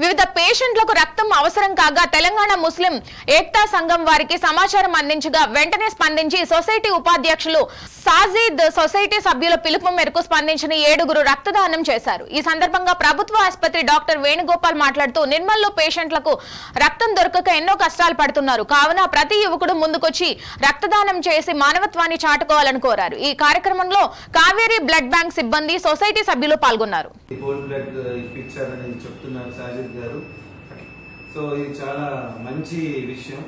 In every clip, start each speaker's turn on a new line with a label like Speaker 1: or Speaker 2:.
Speaker 1: వివిధ పేషెంట్లకు రక్తం అవసరం కాగా తెలంగాణ ముస్లిం ఏక్తా సంఘం వారికి సమాచారం అందించగా వెంటనే స్పందించి సొసైటీ ఉపాధ్యక్షులు సాజిద్ సొసైటీ సభ్యుల పిలుపు మేరకు స్పందించిన 7గురు రక్తదానం చేశారు. ఈ సందర్భంగా ప్రభుత్వ ఆసుపత్రి డాక్టర్ వేణుగోపాల్ మాట్లాడుతూ నిర్మల్లో పేషెంట్లకు రక్తం దొరకక ఎన్నో కష్టాలు పడుతున్నారు. కావున ప్రతి యువకుడు ముందుకొచ్చి రక్తదానం చేసి మానవత్వాన్ని చాటుకోవాలని కోరారు. ఈ కార్యక్రమంలో కావేరీ బ్లడ్ బ్యాంక్ సిబ్బంది సొసైటీ సభ్యులు పాల్గొన్నారు.
Speaker 2: సో ఇది చాలా మంచి విషయం.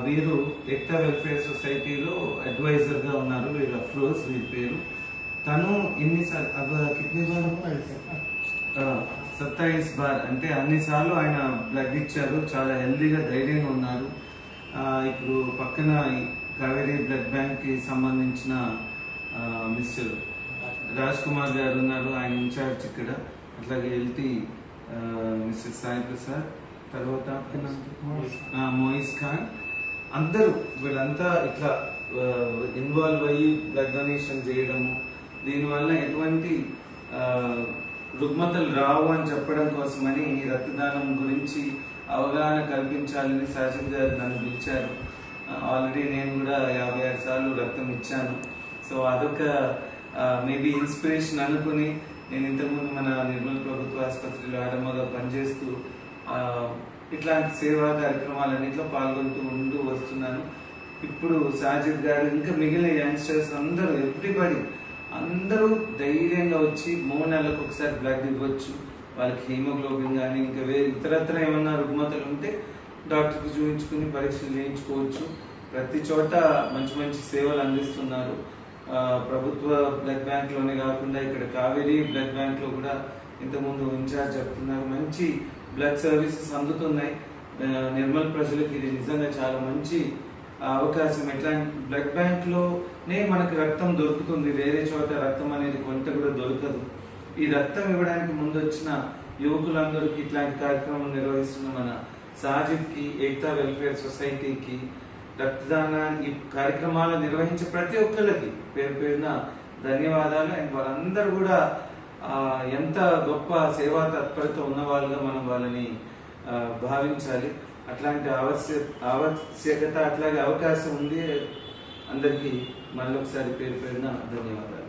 Speaker 2: వీరు ఏక్తా వెల్ఫేర్ సొసైటీలో అడ్వైజర్ గా ఉన్నారు. వీరు అఫ్రోజ్ వీరి పేరు. తను కిడ్నీ బార్ 27 బార్ అంటే అన్నిసార్లు ఆయన బ్లడ్ ఇచ్చారు. చాలా హెల్దీగా ధైర్యంగా ఉన్నారు. ఇప్పుడు పక్కన కావేరీ బ్లడ్ బ్యాంక్ కి సంబంధించిన మిస్టర్ రాజ్ కుమార్ గారు ఉన్నారు. ఆయన ఇన్ఛార్జ్ ఇక్కడ. అట్లాగే ఎల్టీ మిస్టర్ సాయి ప్రసాద్, తర్వాత మోయిస్ ఖాన్, అందరూ వీళ్ళంతా ఇట్లా ఇన్వాల్వ్ అయ్యి బ్లడ్ డొనేషన్ చేయడము, దీనివల్ల ఎటువంటి రుగ్మతలు రావు అని చెప్పడం కోసమని రక్తదానం గురించి అవగాహన కల్పించాలని సాజిద్ గారు నన్ను పిలిచారు. ఆల్రెడీ నేను కూడా 56 సార్లు రక్తం ఇచ్చాను. సో అదొక మేబీ ఇన్స్పిరేషన్ అనుకుని నేను ఇంతకుముందు మన నిర్మల్ ప్రభుత్వ ఆసుపత్రిలో ఆడమగా పనిచేస్తూ ఇట్లాంటి సేవా కార్యక్రమాలన్నింటిలో పాల్గొంటూ వస్తున్నాను. ఇప్పుడు సాజిద్ గారు ఇంకా మిగిలిన యంగ్స్టర్స్ అందరూ ఎవ్రీబడి అందరూ ధైర్యంగా వచ్చి 3 నెలలకు ఒకసారి బ్లడ్ ఇవ్వచ్చు. వాళ్ళకి హీమోగ్లోబిన్ కానీ ఇంకా వేరే ఇతరత్ర ఏమన్నా రుగ్మతలు ఉంటే డాక్టర్కి చూపించుకుని పరీక్షలు చేయించుకోవచ్చు. ప్రతి చోట మంచి మంచి సేవలు అందిస్తున్నారు. ప్రభుత్వ బ్లడ్ బ్యాంక్ లోనే కాకుండా ఇక్కడ కావేరీ బ్లడ్ బ్యాంక్ లో కూడా ఇంతకుముందు ఇన్ఛార్జ్ చెప్తున్నారు. మంచి బ్లడ్ సర్వీసెస్ అందుతున్నాయి. నిర్మల్ ప్రజలకు ఇది నిజంగా చాలా మంచి అవకాశం. ఎట్లా బ్లడ్ బ్యాంక్ లోనే మనకు రక్తం దొరుకుతుంది. వేరే చోట రక్తం అనేది కొంత కూడా దొరకదు. ఈ రక్తం ఇవ్వడానికి ముందు వచ్చిన యువకులందరికీ ఇట్లాంటి కార్యక్రమం నిర్వహిస్తున్న మన సాజిద్ కి, ఏక్తా వెల్ఫేర్ సొసైటీకి, రక్తదానాన్ని కార్యక్రమాలు నిర్వహించే ప్రతి ఒక్కరికి పేరు పేరున ధన్యవాదాలు. అండ్ వాళ్ళందరూ కూడా ఎంత గొప్ప సేవా తత్పరత ఉన్న వాళ్ళుగా మనం వాళ్ళని భావించాలి. అట్లాంటి ఆవశ్యకత అట్లాగే అవకాశం ఉంది. అందరికీ మళ్ళొకసారి పేరు పేరున ధన్యవాదాలు.